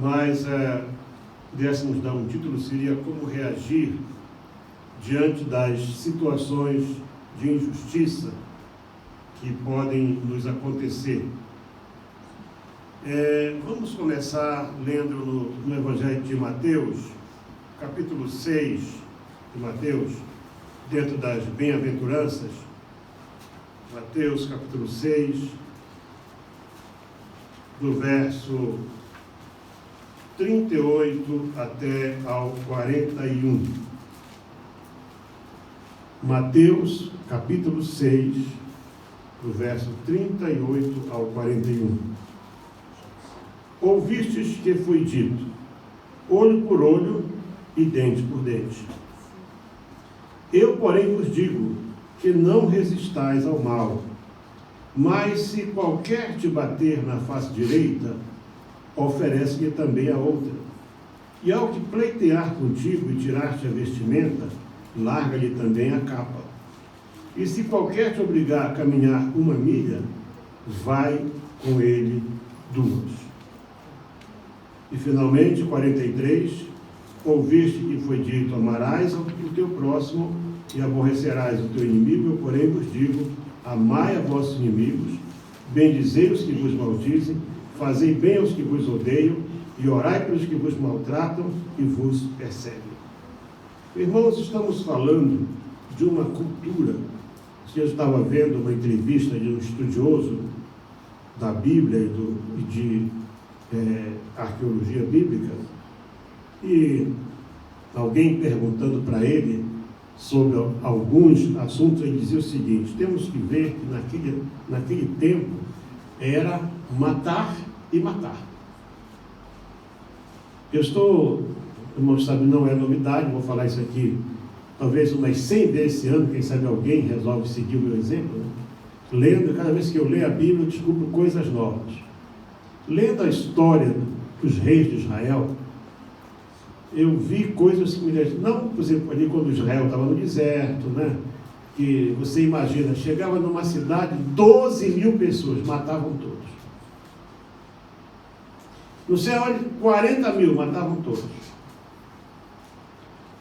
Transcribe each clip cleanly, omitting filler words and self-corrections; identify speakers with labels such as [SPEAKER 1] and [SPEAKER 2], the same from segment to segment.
[SPEAKER 1] mas pudéssemos dar um título, seria Como Reagir Diante das Situações de Injustiça que podem nos acontecer. Vamos começar lendo no Evangelho de Mateus, capítulo 6 de Mateus, dentro das bem-aventuranças. Mateus, capítulo 6, do verso 38 até ao 41. Mateus, capítulo 6, do verso 38 ao 41. Ouvistes que foi dito, olho por olho e dente por dente. Eu, porém, vos digo que não resistais ao mal, mas se qualquer te bater na face direita, oferece-lhe também a outra. E ao que pleitear contigo e tirar-te a vestimenta, larga-lhe também a capa. E se qualquer te obrigar a caminhar 1 milha, vai com ele 2. E finalmente, 43, ouviste que foi dito, amarás o teu próximo e aborrecerás o teu inimigo. Eu, porém, vos digo, amai a vossos inimigos, bendizei os que vos maldizem, fazei bem aos que vos odeiam, e orai pelos que vos maltratam e vos perseguem. Irmãos, estamos falando de uma cultura. Eu estava vendo uma entrevista de um estudioso da Bíblia e de arqueologia bíblica, e alguém perguntando para ele sobre alguns assuntos, ele dizia o seguinte: temos que ver que naquele tempo era matar e matar. Irmãos, sabe, não é novidade, vou falar isso aqui talvez umas 100 vezes esse ano, quem sabe alguém resolve seguir o meu exemplo, né? Lendo, cada vez que eu leio a Bíblia, eu descubro coisas novas. Lendo a história dos reis de Israel, eu vi coisas que me deixam, não, por exemplo, ali quando Israel estava no deserto, né? Que você imagina, chegava numa cidade, 12 mil pessoas, matavam todos. No céu, 40 mil, matavam todos.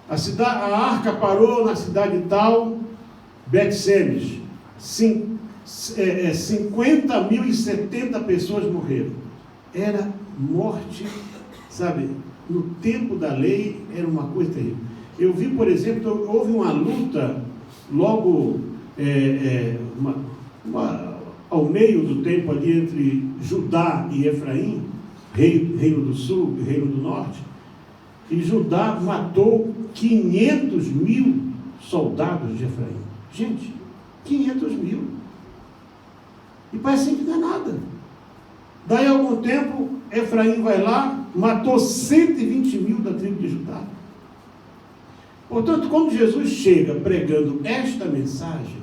[SPEAKER 1] A arca parou na cidade tal, Bet-Semes, 50.070 pessoas morreram. Era morte, sabe, no tempo da lei era uma coisa terrível. Eu vi, por exemplo, houve uma luta logo ao meio do tempo ali entre Judá e Efraim, reino do sul e reino do norte, e Judá matou 500 mil soldados de Efraim. Gente, 500 mil. E parece que não é nada. Daí a algum tempo, Efraim vai lá, matou 120 mil da tribo de Judá. Portanto, quando Jesus chega pregando esta mensagem,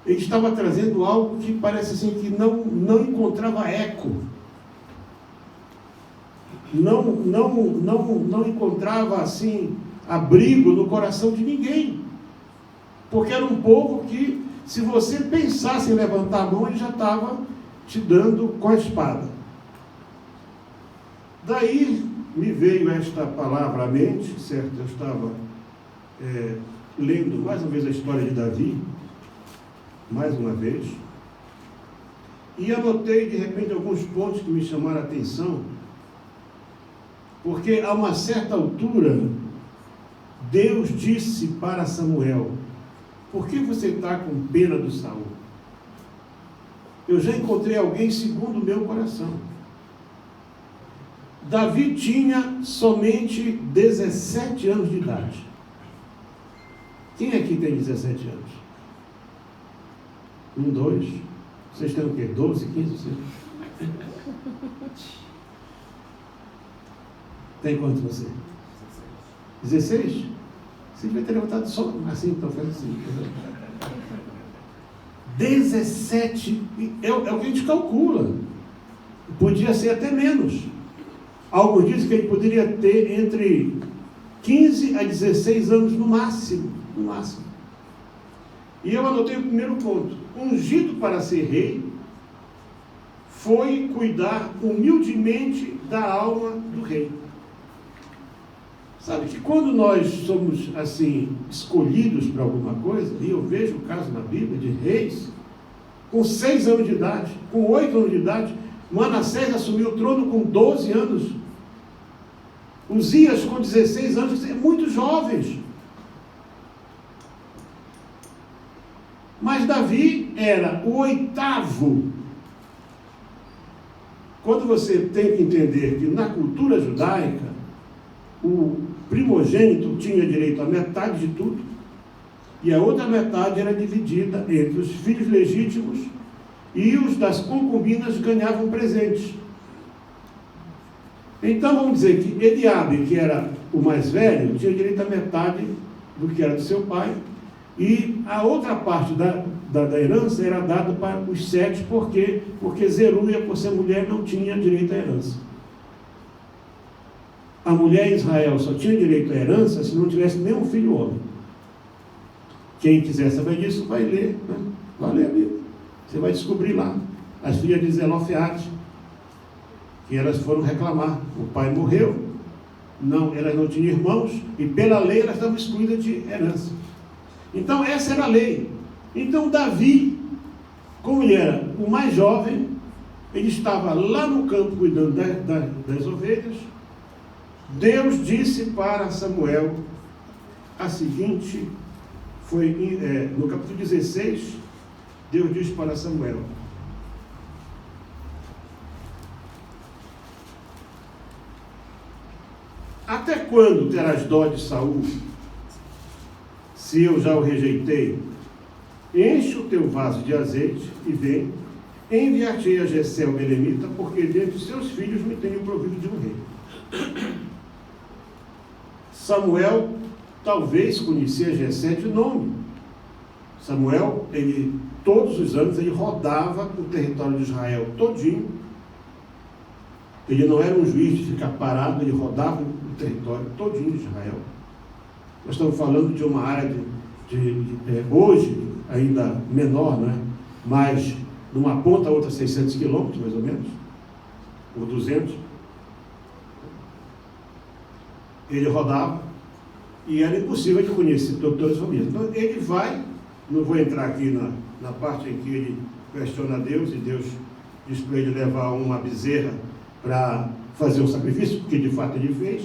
[SPEAKER 1] ele estava trazendo algo que parece assim que não encontrava eco. Não encontrava assim abrigo no coração de ninguém, porque era um povo que, se você pensasse em levantar a mão, ele já estava te dando com a espada. Daí me veio esta palavra à mente, certo? Eu estava lendo mais uma vez a história de Davi, mais uma vez, e anotei de repente alguns pontos que me chamaram a atenção. Porque a uma certa altura, Deus disse para Samuel: por que você está com pena do Saul? Eu já encontrei alguém segundo o meu coração. Davi tinha somente 17 anos de idade. Quem aqui tem 17 anos? 1, 2. Vocês têm o quê? 12, 15, 16? Tem quanto você? 16? Você devia ter levantado só assim, então faz assim. 17, é o que a gente calcula. Podia ser até menos. Alguns dizem que ele poderia ter entre 15 a 16 anos no máximo. No máximo. E eu anotei o primeiro ponto: ungido para ser rei, foi cuidar humildemente da alma do rei. Sabe que quando nós somos, assim, escolhidos para alguma coisa, e eu vejo o caso na Bíblia de reis, com 6 anos de idade, com 8 anos de idade, Manassés assumiu o trono com 12 anos, Uzias com 16 anos, muito jovens. Mas Davi era o 8º. Quando você tem que entender que na cultura judaica, o primogênito tinha direito a metade de tudo, e a outra metade era dividida entre os filhos legítimos, e os das concubinas ganhavam presentes. Então vamos dizer que Eliabe, que era o mais velho, tinha direito a metade do que era do seu pai, e a outra parte da herança era dada para os 7, porque Zeruia, por ser mulher, não tinha direito à herança. A mulher em Israel só tinha direito à herança se não tivesse nenhum filho homem. Quem quiser saber disso, vai ler, né? Vai ler a Bíblia. Você vai descobrir lá. As filhas de Zelofeate, que elas foram reclamar. O pai morreu, elas não tinham irmãos, e pela lei elas estavam excluídas de herança. Então essa era a lei. Então Davi, como ele era o mais jovem, ele estava lá no campo cuidando das ovelhas. Deus disse para Samuel a seguinte, no capítulo 16, Deus disse para Samuel: até quando terás dó de Saul, se eu já o rejeitei? Enche o teu vaso de azeite e vem, enviar-te a Jessé o belemita, porque dentre os seus filhos me tenho provido de um rei. Samuel talvez conhecia Jessé de nome. Samuel, todos os anos, ele rodava o território de Israel todinho. Ele não era um juiz de ficar parado, ele rodava o território todinho de Israel. Nós estamos falando de uma área hoje, ainda menor, né? Mas de uma ponta a outra 600 quilômetros, mais ou menos, ou 200. Ele rodava, e era impossível de conhecer todas as famílias. Então ele vai, não vou entrar aqui na parte em que ele questiona Deus, e Deus diz para ele levar uma bezerra para fazer um sacrifício, porque de fato ele fez.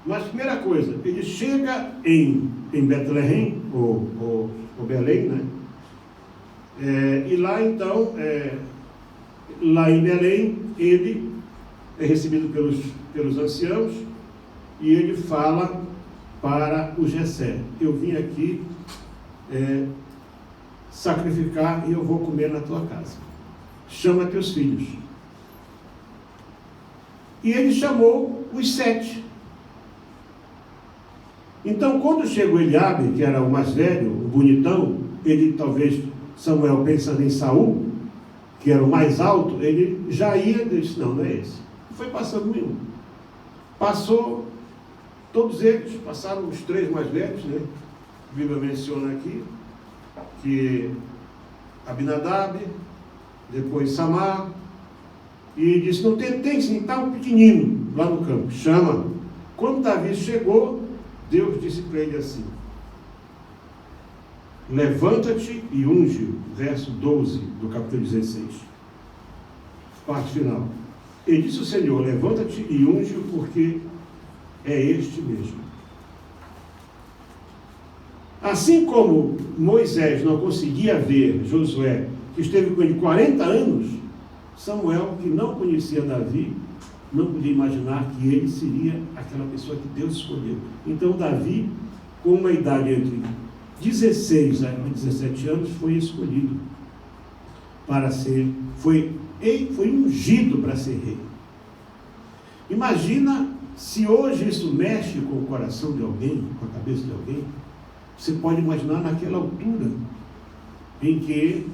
[SPEAKER 1] Mas primeira coisa, ele chega em Betlehem, ou Belém, né? E lá então, lá em Belém, ele é recebido pelos anciãos, e ele fala para o Jessé: eu vim aqui sacrificar e eu vou comer na tua casa. Chama teus filhos. E ele chamou os 7. Então, quando chegou Eliabe, que era o mais velho, o bonitão, ele talvez, Samuel pensando em Saul, que era o mais alto, ele já ia, disse: não é esse. Foi passando nenhum. Passou, todos eles, passaram os 3 mais velhos, né? A Bíblia menciona aqui, que Abinadab, depois Samar, e disse: não tem sim, está um pequenino lá no campo, chama. Quando Davi chegou, Deus disse para ele assim: levanta-te e unge, verso 12 do capítulo 16, parte final. Ele disse o Senhor: levanta-te e unge, porque é este mesmo. Assim como Moisés não conseguia ver Josué, que esteve com ele 40 anos, Samuel, que não conhecia Davi, não podia imaginar que ele seria aquela pessoa que Deus escolheu. Então Davi, com uma idade entre 16 a 17 anos, foi escolhido para ser, foi ungido para ser rei. Imagina se hoje isso mexe com o coração de alguém, com a cabeça de alguém. Você pode imaginar naquela altura em que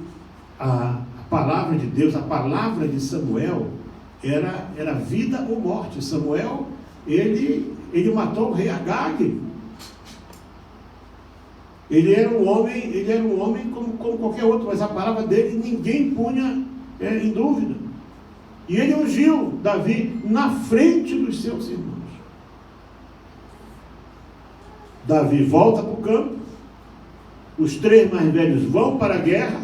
[SPEAKER 1] a palavra de Deus, a palavra de Samuel, era vida ou morte. Samuel, ele matou o rei Agag. Ele era um homem como qualquer outro, mas a palavra dele ninguém punha em dúvida. E ele ungiu Davi na frente dos seus irmãos. Davi volta para o campo, os 3 mais velhos vão para a guerra,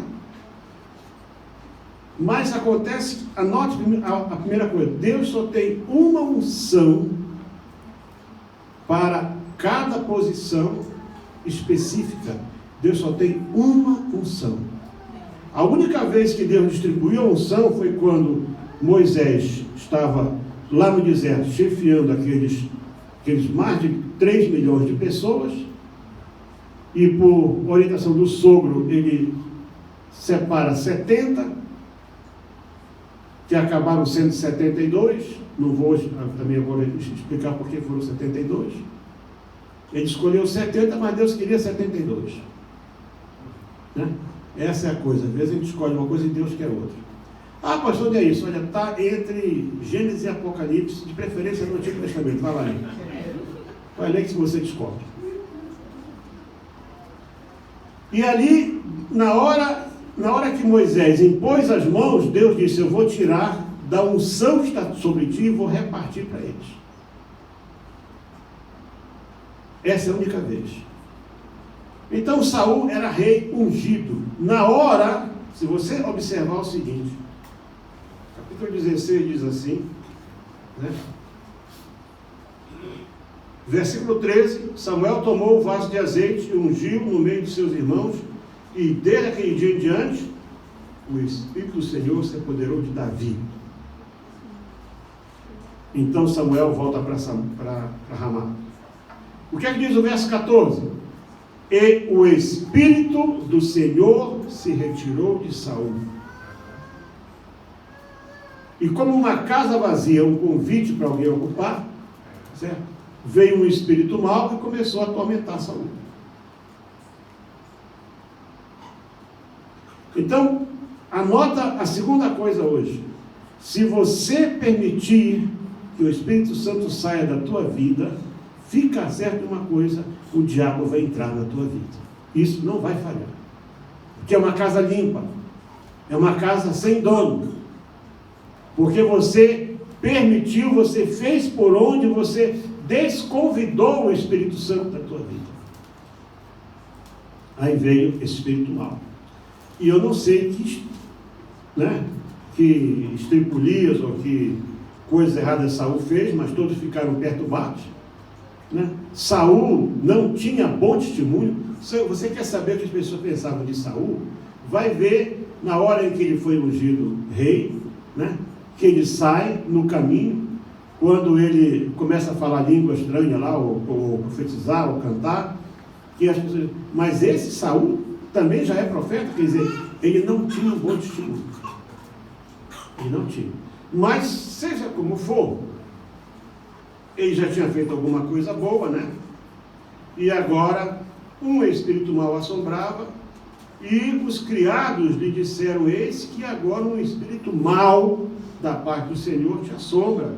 [SPEAKER 1] mas acontece, anote a primeira coisa, Deus só tem uma unção para cada posição específica. Deus só tem uma unção. A única vez que Deus distribuiu a unção foi quando Moisés estava lá no deserto, chefiando aqueles mais de 3 milhões de pessoas, e por orientação do sogro, ele separa 70, que acabaram sendo 72, não vou também agora explicar por que foram 72, ele escolheu 70, mas Deus queria 72, né? Essa é a coisa, às vezes a gente escolhe uma coisa e Deus quer outra. Ah, pastor, onde é isso? Olha, está entre Gênesis e Apocalipse, de preferência no Antigo Testamento, vai lá ler. Vai ler que você descobre. E ali, na hora que Moisés impôs as mãos, Deus disse, eu vou tirar da unção que está sobre ti e vou repartir para eles. Essa é a única vez. Então Saul era rei ungido. Na hora, se você observar o seguinte, capítulo 16 diz assim, né? Versículo 13, Samuel tomou o vaso de azeite e ungiu no meio de seus irmãos, e desde aquele dia em diante, o Espírito do Senhor se apoderou de Davi. Então Samuel volta para Ramá. O que é que diz o verso 14? E o Espírito do Senhor se retirou de Saul. E como uma casa vazia, um convite para alguém ocupar, certo? Veio um espírito mau e começou a atormentar Saul. Então, anota a segunda coisa hoje. Se você permitir que o Espírito Santo saia da tua vida, fica certo uma coisa, o diabo vai entrar na tua vida. Isso não vai falhar. Porque é uma casa limpa. É uma casa sem dono. Porque você permitiu, você fez por onde, você desconvidou o Espírito Santo da tua vida. Aí veio esse espírito mau. E eu não sei que estripulias ou que coisas erradas Saul fez, mas todos ficaram perturbados, né? Saul não tinha bom testemunho. Se você quer saber o que as pessoas pensavam de Saul, vai ver na hora em que ele foi ungido rei, né? Que ele sai no caminho, quando ele começa a falar língua estranha lá, ou profetizar, ou cantar, que as pessoas... Mas esse Saul também já é profeta, quer dizer, ele não tinha um bom testemunho. Ele não tinha. Mas, seja como for, ele já tinha feito alguma coisa boa, né? E agora, um espírito mau assombrava, e os criados lhe disseram, eis que agora um espírito mau da parte do Senhor te assombra.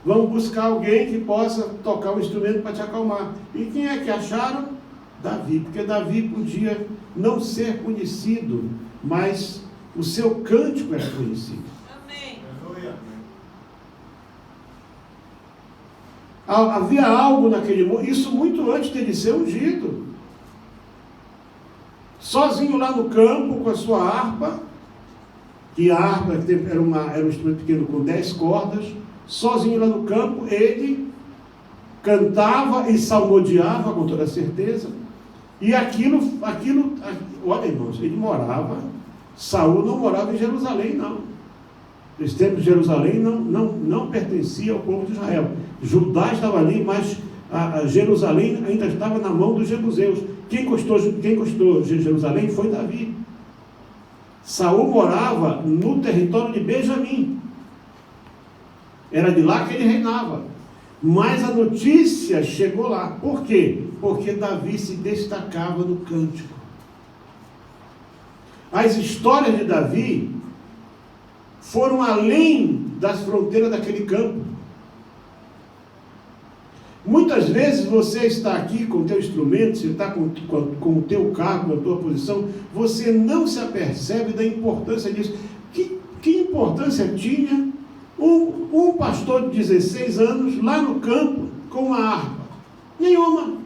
[SPEAKER 1] Vamos buscar alguém que possa tocar um instrumento para te acalmar. E quem é que acharam? Davi, porque Davi podia não ser conhecido, mas o seu cântico era conhecido.
[SPEAKER 2] Amém.
[SPEAKER 1] Havia algo naquele mundo, isso muito antes dele ser ungido. Sozinho lá no campo, com a sua harpa, que a harpa era um instrumento pequeno com 10 cordas, sozinho lá no campo, ele cantava e salmodiava com toda certeza. E aquilo, olha irmãos, ele morava, Saul não morava em Jerusalém, não. Nesse tempo, Jerusalém não pertencia ao povo de Israel. Judá estava ali, mas a Jerusalém ainda estava na mão dos jebuseus. Quem custou Jerusalém foi Davi. Saul morava no território de Benjamim. Era de lá que ele reinava. Mas a notícia chegou lá. Por quê? Porque Davi se destacava no cântico. As histórias de Davi foram além das fronteiras daquele campo. Muitas vezes você está aqui com o teu instrumento, você está com o teu cargo, com a tua posição, você não se apercebe da importância disso. Que importância tinha um pastor de 16 anos lá no campo com uma harpa? Nenhuma.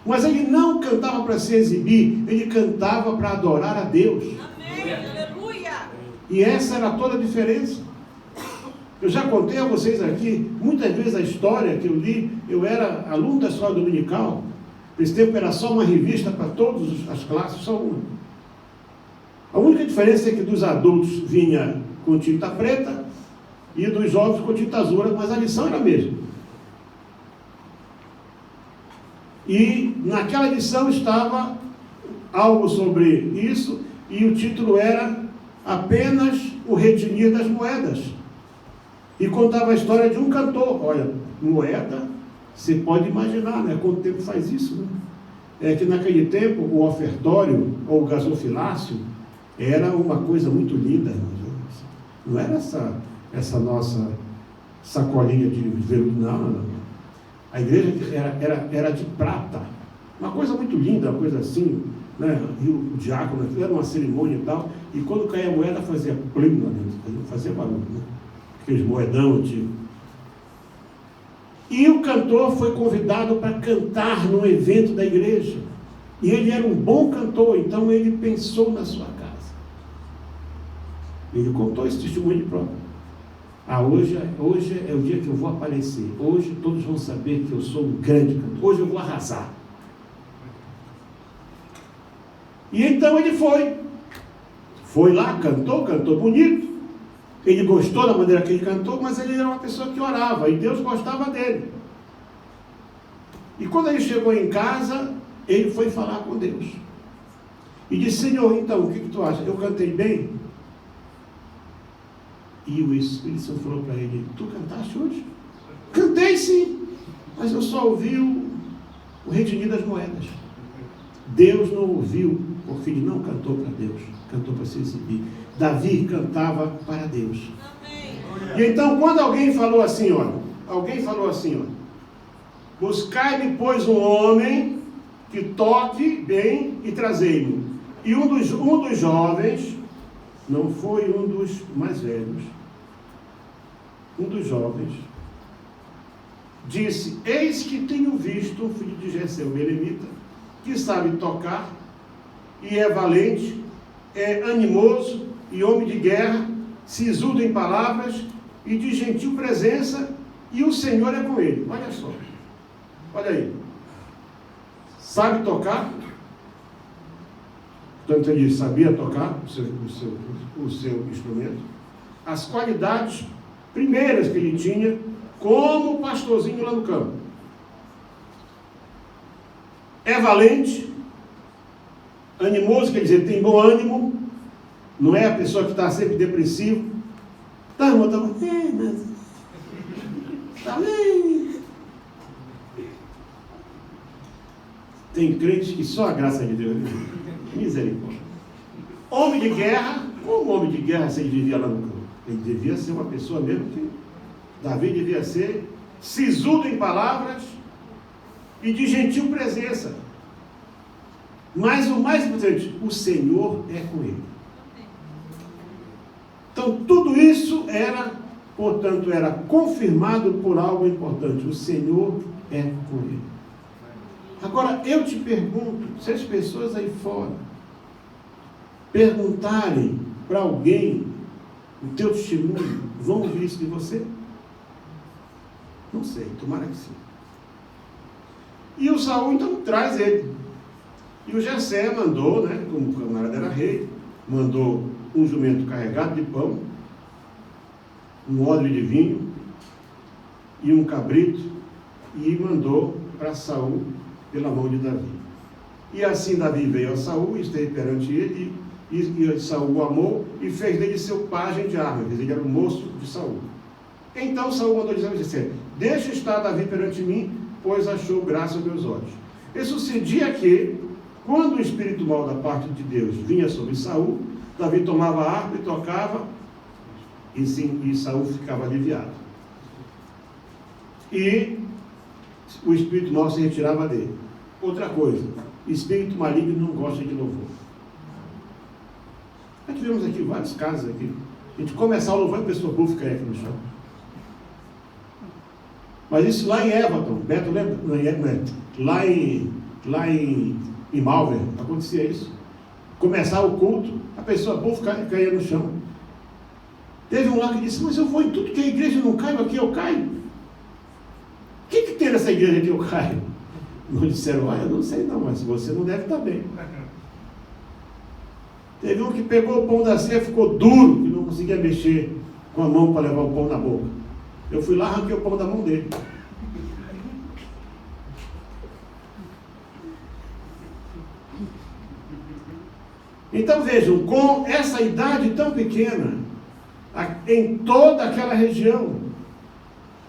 [SPEAKER 1] Mas ele não cantava para se exibir, ele cantava para adorar a Deus.
[SPEAKER 2] Amém, aleluia.
[SPEAKER 1] E essa era toda a diferença. Eu já contei a vocês aqui, muitas vezes a história que eu li, eu era aluno da escola dominical, nesse tempo era só uma revista para todas as classes, só uma. A única diferença é que dos adultos vinha com tinta preta e dos jovens com tinta azul, mas a lição era a mesma. E naquela lição estava algo sobre isso, e o título era apenas o retinir das moedas. E contava a história de um cantor. Olha, moeda, você pode imaginar, né? Quanto tempo faz isso, né? É que naquele tempo o ofertório ou o gasofilácio era uma coisa muito linda. Não era essa nossa sacolinha de veludo, não. A igreja era de prata. Uma coisa muito linda, uma coisa assim, né? E o diácono, era uma cerimônia e tal, e quando caía a moeda fazia plim lá dentro, fazia barulho, né? Aqueles moedão antigos. E o cantor foi convidado para cantar num evento da igreja. E ele era um bom cantor, então ele pensou na sua casa. Ele contou esse testemunho de prova. Hoje é o dia que eu vou aparecer. Hoje todos vão saber que eu sou um grande cantor. Hoje eu vou arrasar. E então ele foi. Foi lá, cantou bonito. Ele gostou da maneira que ele cantou, mas ele era uma pessoa que orava, e Deus gostava dele. E quando ele chegou em casa, ele foi falar com Deus. E disse: Senhor, então, o que tu acha? Eu cantei bem? E o Espírito Santo falou para ele: tu cantaste hoje? Cantei sim, mas eu só ouvi o retinir das moedas. Deus não ouviu, porque ele não cantou para Deus, cantou para se exibir. Davi cantava para Deus.
[SPEAKER 2] Amém.
[SPEAKER 1] E então, quando alguém falou assim, buscai-me, pois, um homem que toque bem e trazei-me. E um dos jovens, não foi um dos mais velhos, um dos jovens, disse: eis que tenho visto um filho de Jessé, o belemita, que sabe tocar, e é valente, é animoso, e homem de guerra, sisudo em palavras, e de gentil presença, e o Senhor é com ele. Olha só, olha aí, sabe tocar, portanto ele sabia tocar o seu instrumento, as qualidades primeiras que ele tinha, como pastorzinho lá no campo. É valente, animoso, quer dizer, tem bom ânimo, não é a pessoa que está sempre depressivo. Tá, irmão, tá bem, tá bem. Tem crentes que só a graça de Deus, misericórdia. Homem de guerra, como homem de guerra se ele vivia lá no campo? Ele devia ser uma pessoa mesmo que Davi devia ser sisudo em palavras e de gentil presença. Mas o mais importante, o Senhor é com ele. Então tudo isso era confirmado por algo importante. O Senhor é com ele. Agora eu te pergunto, se as pessoas aí fora perguntarem para alguém o teu testemunho, vão ouvir isso de você? Não sei, tomara que sim. E o Saul então traz ele. E o Jessé mandou, né, como o camarada era rei, mandou um jumento carregado de pão, um odre de vinho e um cabrito, e mandou para Saul pela mão de Davi. E assim Davi veio a Saul, esteve perante ele, e Saul o amou e fez dele seu pajem de armas, ele era o moço de Saul. Então Saul mandou dizer a Jessé: deixa estar Davi perante mim, pois achou graça aos meus olhos. E sucedia que, quando o espírito mau da parte de Deus vinha sobre Saul, Davi tomava a harpa e tocava, e Saul ficava aliviado. E o espírito mau se retirava dele. Outra coisa, espírito maligno não gosta de louvor. Nós tivemos aqui vários casos aqui. A gente começar o louvor e a pessoa bufa cair aqui no chão. Mas isso lá em Everton, Beto lembra? Não é? Lá em Malver, acontecia isso. Começar o culto, a pessoa bufa caía no chão. Teve um lá que disse, mas eu vou em tudo que a igreja não cai, aqui eu caio. O que tem nessa igreja que eu caio? Não disseram, eu não sei não, mas você não deve estar bem. Teve um que pegou o pão da ceia, ficou duro, que não conseguia mexer com a mão para levar o pão na boca. Eu fui lá, arranquei o pão da mão dele. Então vejam, com essa idade tão pequena, em toda aquela região,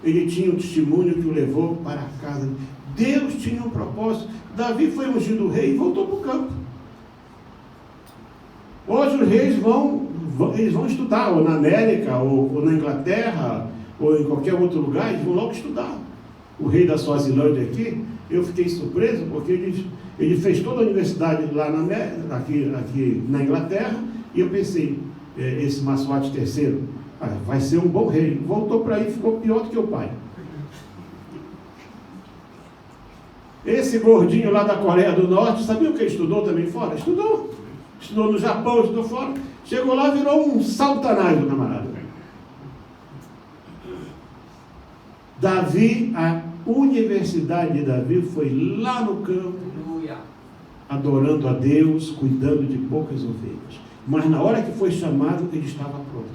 [SPEAKER 1] ele tinha um testemunho que o levou para a casa. Deus tinha um propósito. Davi foi ungido rei e voltou para o campo. Hoje os reis eles vão estudar, ou na América, ou na Inglaterra, ou em qualquer outro lugar, eles vão logo estudar. O rei da Suazilândia aqui, eu fiquei surpreso, porque ele fez toda a universidade lá aqui na Inglaterra, e eu pensei, esse Maswati III, vai ser um bom rei. Voltou para aí e ficou pior do que o pai. Esse gordinho lá da Coreia do Norte, sabia o que ele estudou também fora? Estudou no Japão, estudou fora. Chegou lá, virou um satanás do camarada. Davi, a universidade de Davi foi lá no campo, adorando a Deus, cuidando de poucas ovelhas. Mas na hora que foi chamado, ele estava pronto.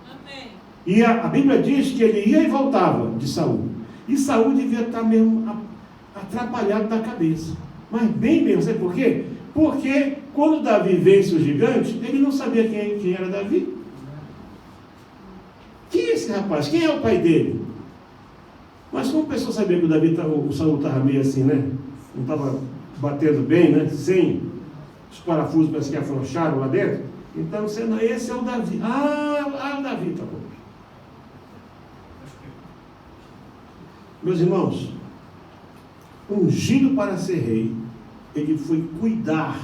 [SPEAKER 2] Amém.
[SPEAKER 1] E a Bíblia diz que ele ia e voltava de Saul. E Saul devia estar mesmo atrapalhado da cabeça. Mas bem mesmo, sabe por quê? Porque quando Davi vence o gigante, ele não sabia quem era Davi. Quem é esse rapaz? Quem é o pai dele? Mas como a pessoa sabia que o Saul estava meio assim, né? Não estava batendo bem, né? Sem os parafusos, parece que afrouxaram lá dentro. Então, esse é o Davi. O Davi, tá bom. Meus irmãos, ungido para ser rei, ele foi cuidar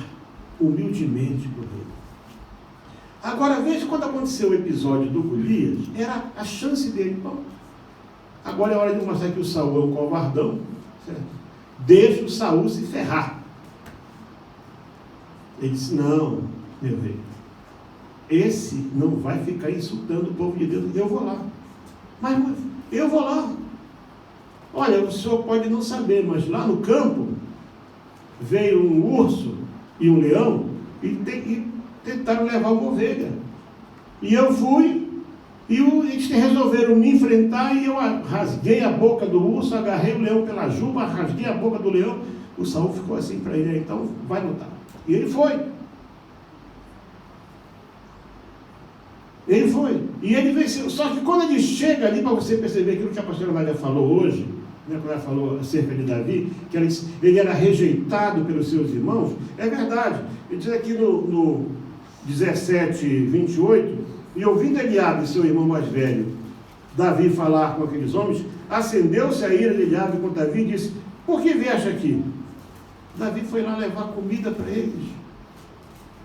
[SPEAKER 1] humildemente do rei. Agora veja, quando aconteceu o episódio do Golias, era a chance dele. Bom, agora é hora de mostrar que o Saul é um covardão, certo? Deixa o Saul se ferrar. Ele disse, não, meu rei, esse não vai ficar insultando o povo de Deus, eu vou lá. Mas eu vou lá. Olha, o senhor pode não saber, mas lá no campo veio um urso e um leão e tentaram levar uma ovelha. E eu fui, e eles resolveram me enfrentar, e eu rasguei a boca do urso, agarrei o leão pela juba, rasguei a boca do leão. O Saul ficou assim para ele, então vai lutar. E ele foi. Ele foi. E ele venceu. Só que quando ele chega ali, para você perceber aquilo que a pastora Maria falou hoje, né, quando ela falou acerca de Davi, que ele era rejeitado pelos seus irmãos, é verdade. Ele diz aqui no 17, 28, e ouvindo Eliabe, seu irmão mais velho, Davi falar com aqueles homens, acendeu-se a ira de Eliabe contra Davi e disse, por que vieste aqui? Davi foi lá levar comida para eles.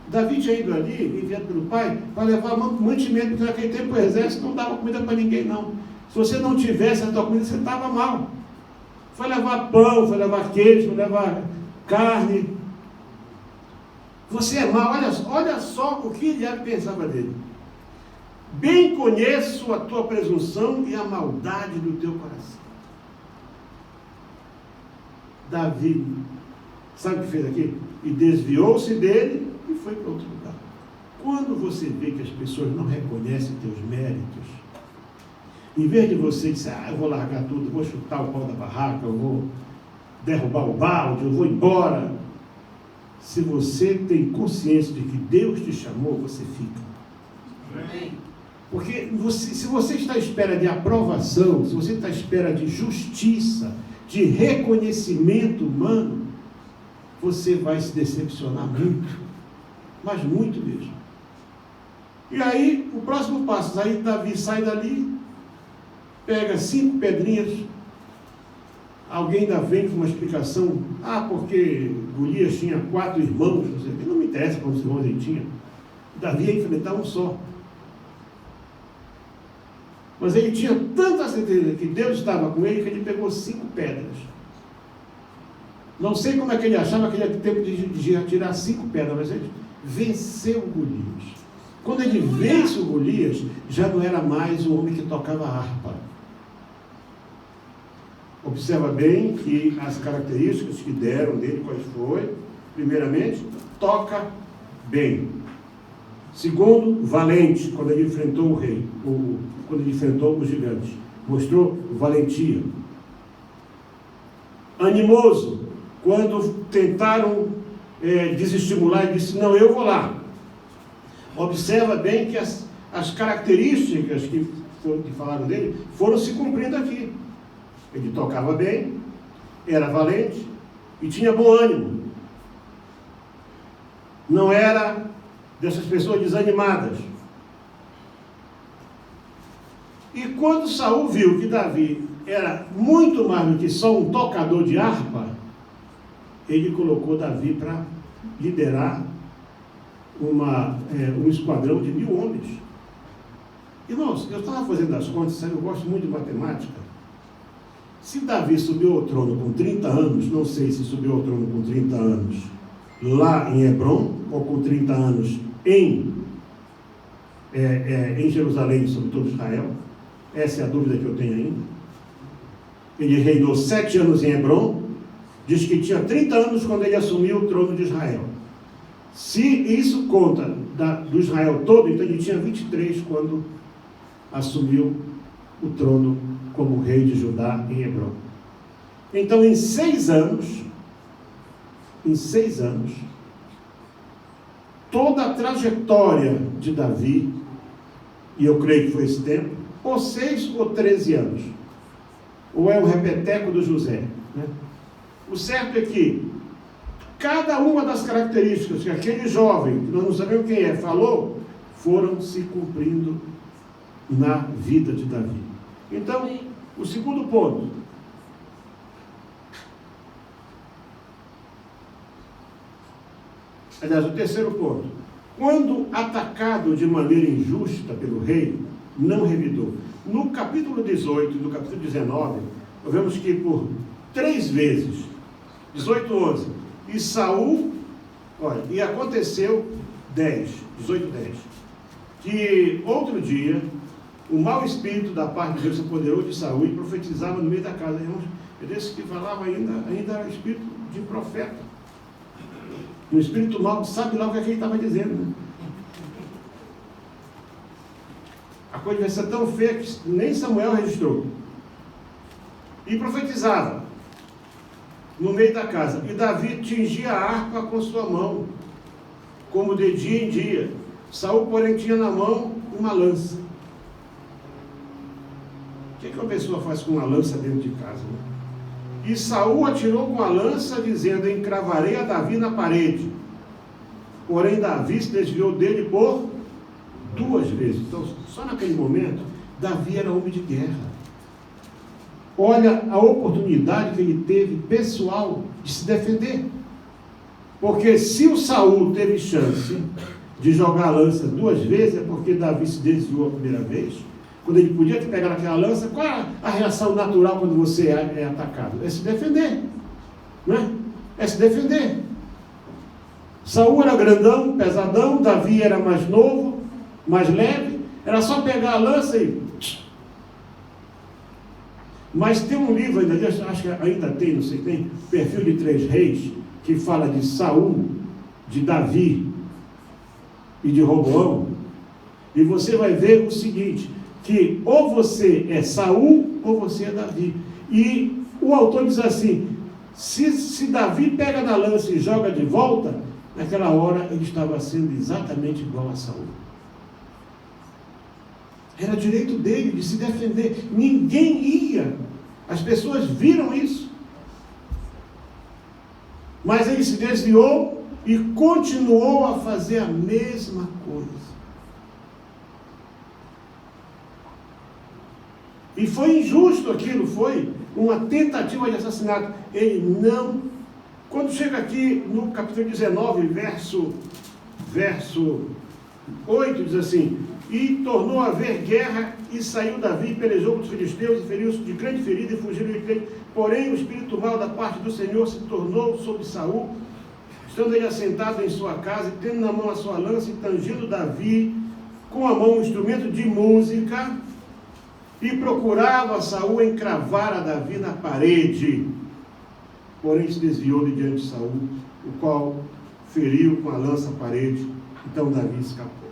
[SPEAKER 1] Davi tinha ido ali, enviado pelo pai, para levar mantimento, porque naquele tempo o exército não dava comida para ninguém, não. Se você não tivesse a tua comida, você estava mal. Foi levar pão, foi levar queijo, foi levar carne. Você é mau. Olha só o que Eliabe pensava dele. Bem conheço a tua presunção e a maldade do teu coração. Davi, sabe o que fez aqui? E desviou-se dele e foi para outro lugar. Quando você vê que as pessoas não reconhecem teus méritos, em vez de você dizer, eu vou largar tudo, vou chutar o pau da barraca, eu vou derrubar o balde, eu vou embora. Se você tem consciência de que Deus te chamou, você fica.
[SPEAKER 2] Amém.
[SPEAKER 1] Porque se você está à espera de aprovação, se você está à espera de justiça, de reconhecimento humano, você vai se decepcionar muito, mas muito mesmo. E aí, o próximo passo, aí Davi sai dali, pega 5 pedrinhas, alguém ainda vem com uma explicação, porque Golias tinha 4 irmãos, não me interessa quantos irmãos ele tinha, Davi ia enfrentar um só. Mas ele tinha tanta certeza que Deus estava com ele, que ele pegou 5 pedras. Não sei como é que ele achava que ele ia ter tempo de tirar 5 pedras, mas ele venceu Golias. Quando ele vence o Golias, já não era mais o homem que tocava harpa. Observa bem que as características que deram dele, quais foi? Primeiramente, toca bem. Segundo, valente, quando ele enfrentou o rei, quando ele enfrentou o gigante. Mostrou valentia. Animoso, quando tentaram desestimular, ele disse, não, eu vou lá. Observa bem que as características que falaram dele foram se cumprindo aqui. Ele tocava bem, era valente e tinha bom ânimo. Não era dessas pessoas desanimadas. E quando Saul viu que Davi era muito mais do que só um tocador de harpa, ele colocou Davi para liderar um esquadrão de 1000 homens. Irmãos, eu estava fazendo as contas, sabe, eu gosto muito de matemática. Se Davi subiu ao trono com 30 anos, não sei se subiu ao trono com 30 anos lá em Hebrom, ou com 30 anos em Jerusalém, sobre todo Israel. Essa é a dúvida que eu tenho ainda. Ele reinou 7 anos em Hebrom, diz que tinha 30 anos quando ele assumiu o trono de Israel. Se isso conta do Israel todo, então ele tinha 23 quando assumiu o trono como rei de Judá em Hebrom. Então, em 6 anos, toda a trajetória de Davi, e eu creio que foi esse tempo, ou 6 ou 13 anos, ou é o repeteco do José, né? O certo é que cada uma das características que aquele jovem, que nós não sabemos quem é, falou, foram se cumprindo na vida de Davi. Então, o segundo ponto. Aliás, o terceiro ponto. Quando atacado de maneira injusta pelo rei, não revidou. No capítulo 18 e no capítulo 19, nós vemos que por 3 vezes, 18, 11, e Saul, olha, e aconteceu 18, 10, que outro dia, o mau espírito da parte de Deus se apoderou de Saul e profetizava no meio da casa. Irmãos, desse que falava ainda era espírito de profeta. O espírito mau sabe lá o que ele estava dizendo, né? A coisa vai ser tão feia que nem Samuel registrou. E profetizava no meio da casa. E Davi tingia a harpa com sua mão, como de dia em dia. Saul, porém, tinha na mão uma lança. O que uma pessoa faz com uma lança dentro de casa, né? E Saul atirou com a lança, dizendo, encravarei a Davi na parede. Porém, Davi se desviou dele por 2 vezes. Então, só naquele momento, Davi era homem de guerra. Olha a oportunidade que ele teve, pessoal, de se defender. Porque se o Saul teve chance de jogar a lança 2 vezes, é porque Davi se desviou a primeira vez. Quando ele podia ter pegado aquela lança, qual é a reação natural quando você é atacado? É se defender, não é? É se defender. Saul era grandão, pesadão, Davi era mais novo, mais leve, era só pegar a lança e... Mas tem um livro ainda, acho que ainda tem, não sei, tem Perfil de 3 Reis, que fala de Saul, de Davi e de Roboão, e você vai ver o seguinte, que ou você é Saul ou você é Davi. E o autor diz assim, se Davi pega na lança e joga de volta, naquela hora ele estava sendo exatamente igual a Saul. Era direito dele de se defender. Ninguém ia. As pessoas viram isso. Mas ele se desviou e continuou a fazer a mesma coisa. E foi injusto aquilo, foi uma tentativa de assassinato. Ele não... Quando chega aqui no capítulo 19, verso 8, diz assim, e tornou a haver guerra, e saiu Davi, pelejou com os filisteus, e feriu-se de grande ferida, e fugiram de Efraim. Porém, o espírito mau da parte do Senhor se tornou sobre Saul, estando ele assentado em sua casa, e tendo na mão a sua lança, e tangindo Davi com a mão um instrumento de música, e procurava Saul encravar a Davi na parede. Porém, se desviou de diante de Saul, o qual feriu com a lança a parede. Então Davi escapou.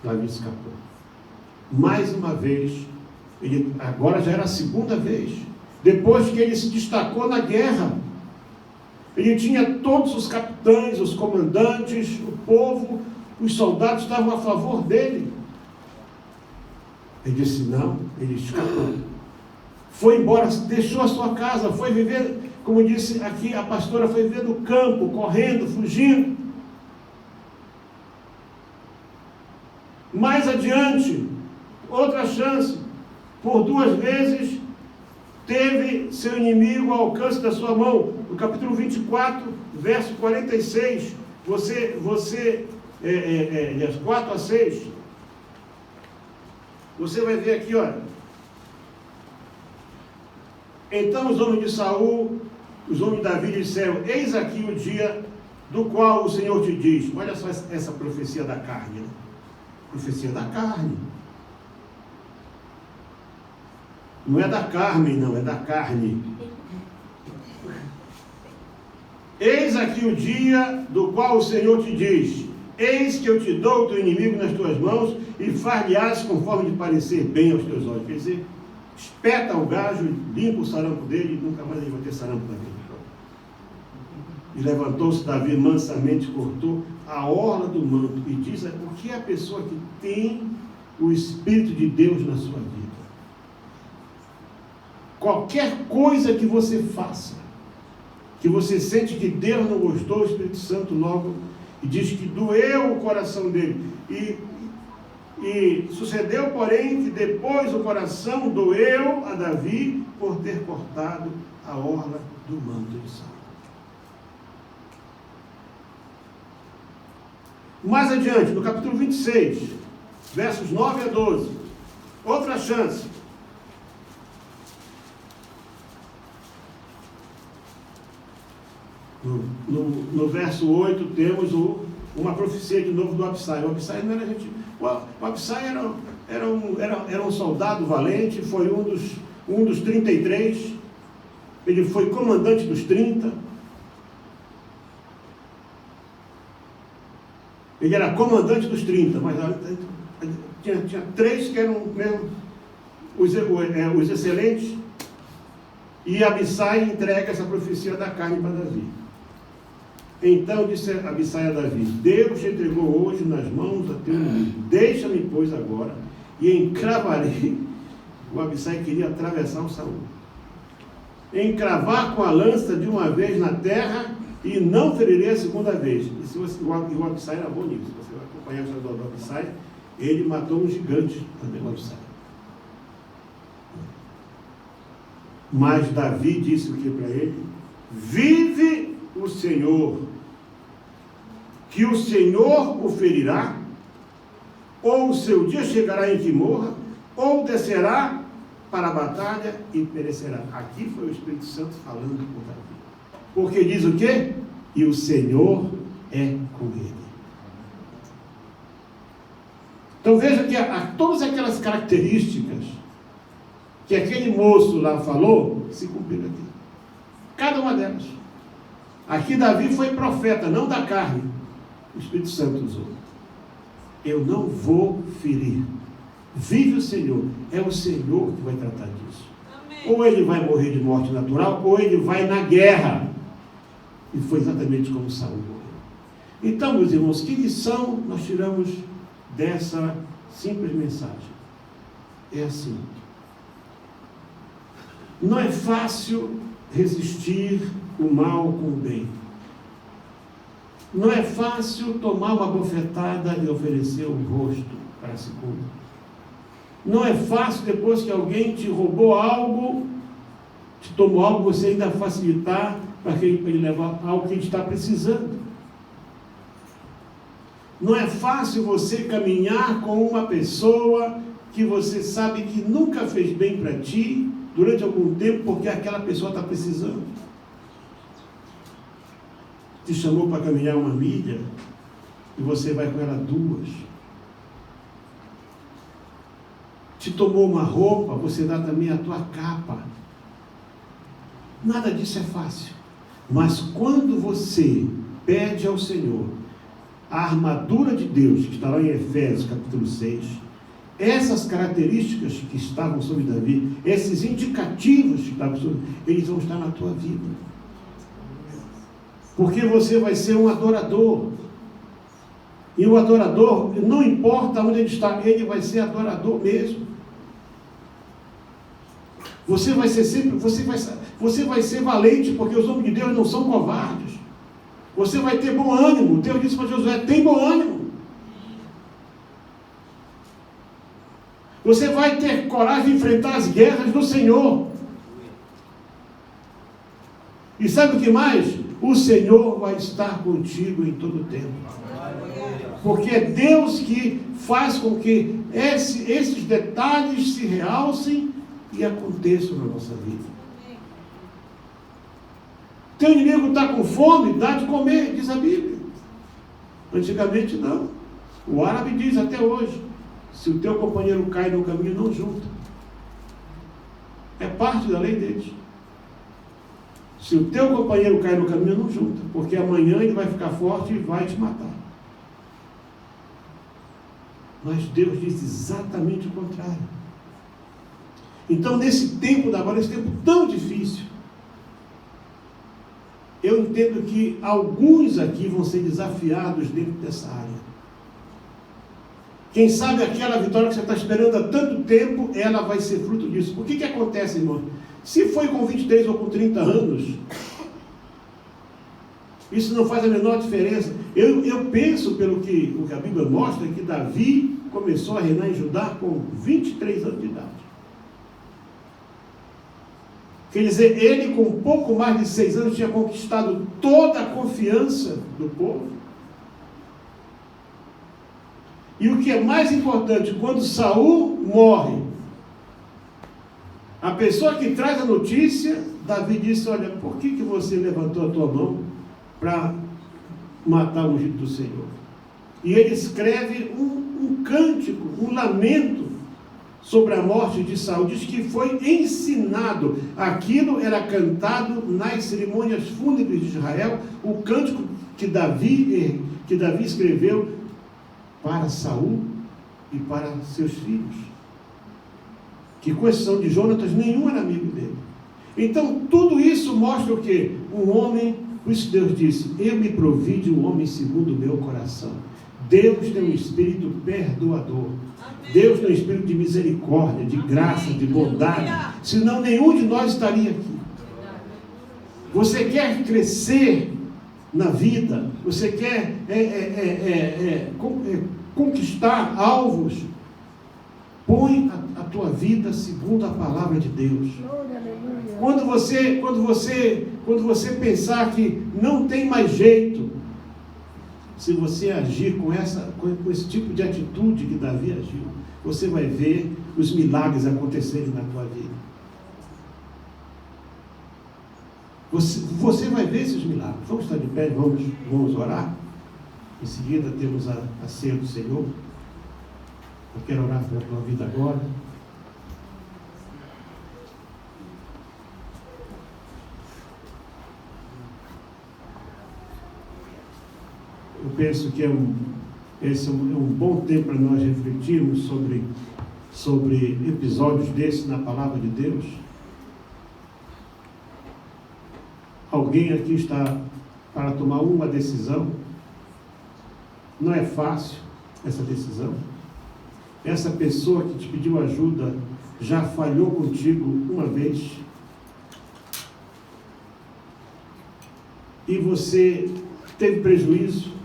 [SPEAKER 1] Davi escapou. Mais uma vez, agora já era a segunda vez, depois que ele se destacou na guerra. Ele tinha todos os capitães, os comandantes, o povo, os soldados estavam a favor dele. Ele disse não, ele escapou. Foi embora, deixou a sua casa, foi viver, como disse aqui a pastora, foi viver no campo, correndo, fugindo. Mais adiante, outra chance, por 2 vezes, teve seu inimigo ao alcance da sua mão. No capítulo 24, verso 46, você 4 a 6, você vai ver aqui, olha. Então os homens de Saul, os homens de Davi disseram: eis aqui o dia do qual o Senhor te diz. Olha só essa profecia da carne, né? Profecia da carne. Não é da Carmen, não, é da carne. Eis aqui o dia do qual o Senhor te diz: eis que eu te dou o teu inimigo nas tuas mãos, e far-lhe-ás conforme lhe parecer bem aos teus olhos. Quer dizer, espeta o gajo, limpa o sarampo dele, e nunca mais ele vai ter sarampo na vida. E levantou-se Davi mansamente, cortou a orla do manto, e diz: o que é a pessoa que tem o Espírito de Deus na sua vida? Qualquer coisa que você faça, que você sente que Deus não gostou, o Espírito Santo logo, e diz que doeu o coração dele. E sucedeu, porém, que depois o coração doeu a Davi por ter cortado a orla do manto de Saul. Mais adiante, no capítulo 26, versos 9 a 12, outra chance. No verso 8 temos uma profecia de novo do Abissai. O Abissai não era gente. O Abissai era um soldado valente, foi um dos 33. Ele foi comandante dos 30. Ele era comandante dos 30, mas tinha 3 que eram mesmo os excelentes. E Abissai entrega essa profecia da carne para Davi. Então disse Abissai a Davi: Deus te entregou hoje nas mãos a teu inimigo. Deixa-me, pois, agora, e encravarei. O Abissai queria atravessar o Saul. Encravar com a lança de uma vez na terra, e não ferirei a segunda vez. E o Abissai era bom nisso. Você vai acompanhar a história do Abissai. Ele matou um gigante também, o Abissai. Mas Davi disse o que para ele? Vive o Senhor, que o Senhor o ferirá, ou o seu dia chegará em que morra, ou descerá para a batalha e perecerá. Aqui foi o Espírito Santo falando por Davi. Porque diz o quê? E o Senhor é com ele. Então veja que todas aquelas características que aquele moço lá falou, se cumpriram aqui. Cada uma delas. Aqui Davi foi profeta, não da carne. O Espírito Santo usou. Eu não vou ferir. Vive o Senhor. É o Senhor que vai tratar disso. Amém. Ou ele vai morrer de morte natural, ou ele vai na guerra. E foi exatamente como Saul morreu. Então, meus irmãos, que lição nós tiramos dessa simples mensagem? É assim. Não é fácil resistir o mal com o bem. Não é fácil tomar uma bofetada e oferecer o rosto para a segunda. Não é fácil, depois que alguém te roubou algo, te tomou algo, você ainda facilitar para ele levar algo que ele está precisando. Não é fácil você caminhar com uma pessoa que você sabe que nunca fez bem para ti durante algum tempo, porque aquela pessoa está precisando. Te chamou para caminhar 1 milha e você vai com ela 2. Te tomou uma roupa, você dá também a tua capa. Nada disso é fácil. Mas quando você pede ao Senhor a armadura de Deus, que está lá em Efésios capítulo 6, essas características que estavam sobre Davi, esses indicativos que estavam sobre, eles vão estar na tua vida. Porque você vai ser um adorador. E o adorador, não importa onde ele está, ele vai ser adorador mesmo. Você vai ser sempre, você vai ser valente, porque os homens de Deus não são covardes. Você vai ter bom ânimo. Deus disse para Josué: tem bom ânimo. Você vai ter coragem de enfrentar as guerras do Senhor. E sabe o que mais? O Senhor vai estar contigo em todo o tempo. Porque é Deus que faz com que esses detalhes se realcem e aconteçam na nossa vida. Teu inimigo está com fome, dá de comer, diz a Bíblia. Antigamente não. O árabe diz até hoje: se o teu companheiro cai no caminho, não junta. É parte da lei deles. Se o teu companheiro cai no caminho, não junta, porque amanhã ele vai ficar forte e vai te matar. Mas Deus diz exatamente o contrário. Então, nesse tempo da agora, esse tempo tão difícil, eu entendo que alguns aqui vão ser desafiados dentro dessa área. Quem sabe aquela vitória que você está esperando há tanto tempo, ela vai ser fruto disso. O que acontece, irmão? Se foi com 23 ou com 30 anos, isso não faz a menor diferença. Eu penso, pelo que a Bíblia mostra, que Davi começou a reinar em Judá com 23 anos de idade. Quer dizer, ele com pouco mais de 6 anos tinha conquistado toda a confiança do povo. E o que é mais importante, quando Saul morre, a pessoa que traz a notícia, Davi disse: olha, por que você levantou a tua mão para matar o ungido do Senhor? E ele escreve um cântico, um lamento sobre a morte de Saul. Diz que foi ensinado, aquilo era cantado nas cerimônias fúnebres de Israel, o cântico que Davi escreveu para Saul e para seus filhos, que com exceção de Jonatas, nenhum era amigo dele. Então tudo isso mostra o quê? Um homem, por isso Deus disse: eu me provi de um homem segundo o meu coração. Deus tem um espírito perdoador. Deus tem um espírito de misericórdia, de graça, de bondade. Senão nenhum de nós estaria aqui. Você quer crescer na vida? Você quer conquistar alvos? Põe a tua vida segundo a palavra de Deus. Quando você pensar que não tem mais jeito, se você agir com esse tipo de atitude que Davi agiu, você vai ver os milagres acontecerem na tua vida. Você vai ver esses milagres. Vamos estar de pé, vamos orar. Em seguida temos a ceia do Senhor. Eu quero orar pela tua vida agora. Eu penso que esse é um bom tempo para nós refletirmos sobre episódios desses na palavra de Deus. Alguém aqui está para tomar uma decisão. Não é fácil essa decisão. Essa pessoa que te pediu ajuda já falhou contigo uma vez. E você teve prejuízo.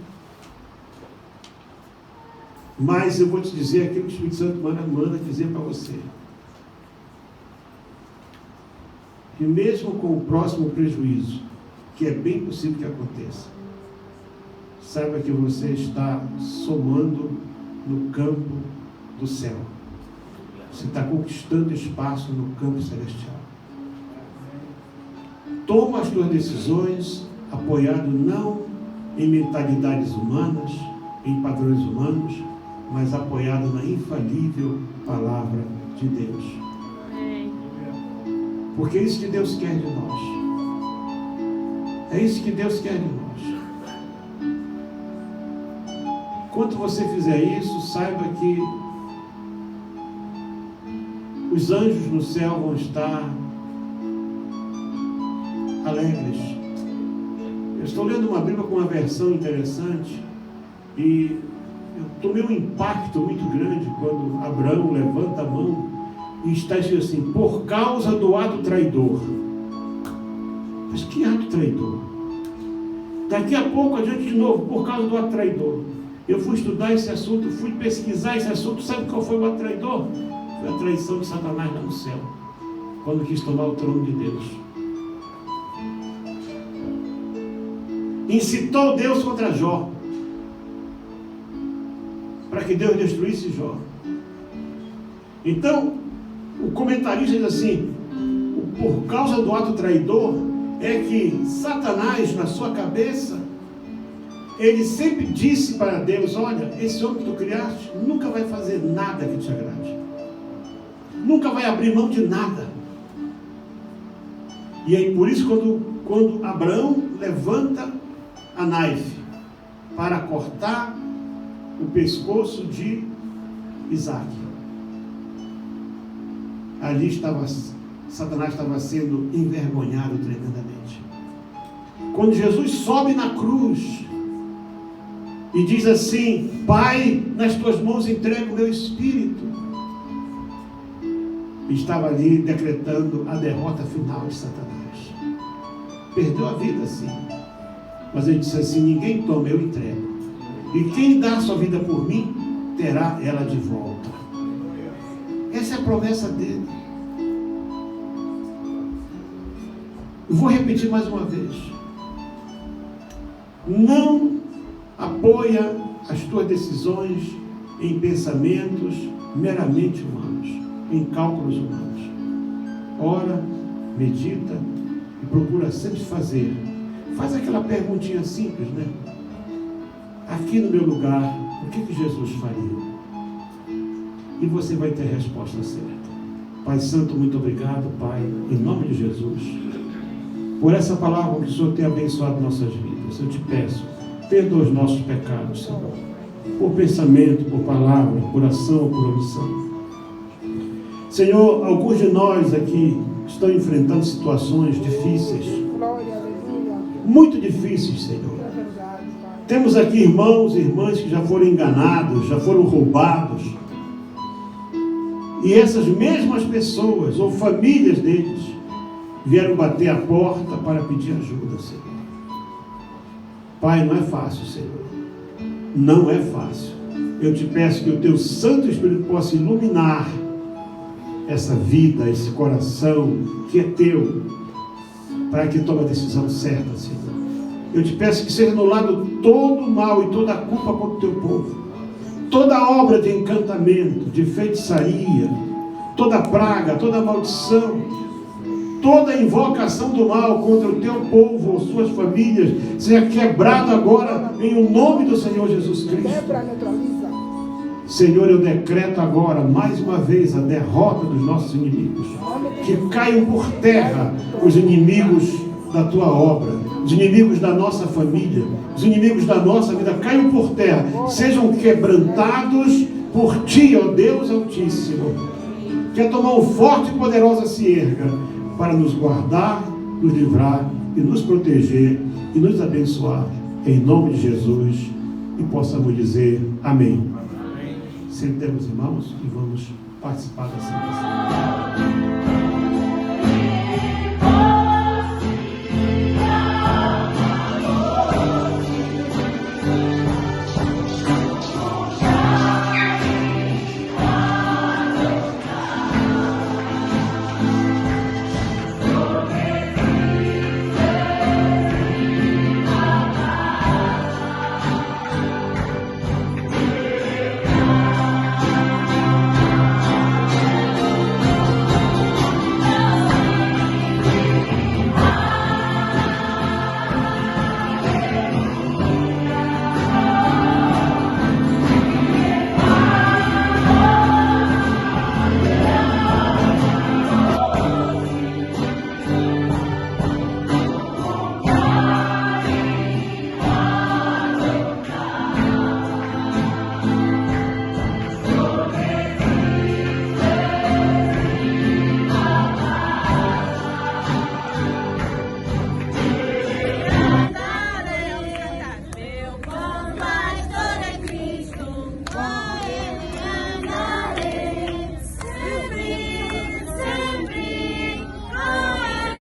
[SPEAKER 1] Mas eu vou te dizer aquilo que o Espírito Santo manda dizer para você. Que mesmo com o próximo prejuízo, que é bem possível que aconteça, saiba que você está somando no campo do céu. Você está conquistando espaço no campo celestial. Toma as tuas decisões apoiado não em mentalidades humanas, em padrões humanos, mas apoiado na infalível palavra de Deus. Porque é isso que Deus quer de nós. É isso que Deus quer de nós. Quando você fizer isso, saiba que os anjos no céu vão estar alegres. Eu estou lendo uma Bíblia com uma versão interessante e eu tomei um impacto muito grande quando Abraão levanta a mão e está escrito assim: por causa do ato traidor. Mas que ato traidor? Daqui a pouco a gente de novo, por causa do ato traidor. Eu fui estudar esse assunto, fui pesquisar esse assunto. Sabe qual foi o ato traidor? Foi a traição de Satanás lá no céu, quando quis tomar o trono de Deus. Incitou Deus contra Jó, para que Deus destruísse Jó. Então, o comentarista diz assim: por causa do ato traidor, é que Satanás, na sua cabeça, ele sempre disse para Deus: olha, esse homem que tu criaste nunca vai fazer nada que te agrade, nunca vai abrir mão de nada. E aí, por isso, quando Abraão levanta a naife para cortar o pescoço de Isaac, ali Satanás estava sendo envergonhado tremendamente. Quando Jesus sobe na cruz e diz assim: Pai, nas tuas mãos entrego o meu espírito, estava ali decretando a derrota final de Satanás. Perdeu a vida, sim, mas ele disse assim: ninguém toma, eu entrego, e quem dá a sua vida por mim terá ela de volta. Essa é a promessa dele. Eu vou repetir mais uma vez: não apoia as tuas decisões em pensamentos meramente humanos, em cálculos humanos. Ora, medita e procura sempre fazer. Faz aquela perguntinha simples, né? Aqui no meu lugar, o que Jesus faria? E você vai ter a resposta certa. Pai Santo, muito obrigado, Pai, em nome de Jesus, por essa palavra que o Senhor tem abençoado nossas vidas. Eu te peço, perdoa os nossos pecados, Senhor, por pensamento, por palavra, por ação ou por omissão. Senhor, alguns de nós aqui estão enfrentando situações difíceis, muito difíceis, Senhor. Temos aqui irmãos e irmãs que já foram enganados, já foram roubados. E essas mesmas pessoas, ou famílias deles, vieram bater a porta para pedir ajuda, Senhor. Pai, não é fácil, Senhor. Não é fácil. Eu te peço que o teu Santo Espírito possa iluminar essa vida, esse coração que é teu, para que tome a decisão certa, Senhor. Eu te peço que seja anulado todo o mal e toda a culpa contra o teu povo, toda obra de encantamento, de feitiçaria, toda praga, toda maldição, toda invocação do mal contra o teu povo ou suas famílias, seja quebrado agora em o nome do Senhor Jesus Cristo. Senhor, eu decreto agora, mais uma vez, a derrota dos nossos inimigos. Que caiam por terra os inimigos da tua obra, os inimigos da nossa família, os inimigos da nossa vida, caiam por terra, sejam quebrantados por ti, ó Deus Altíssimo. Que a tua mão forte e poderosa se erga para nos guardar, nos livrar e nos proteger e nos abençoar, em nome de Jesus, e possamos dizer amém. Sentemos, irmãos, e vamos participar da celebração.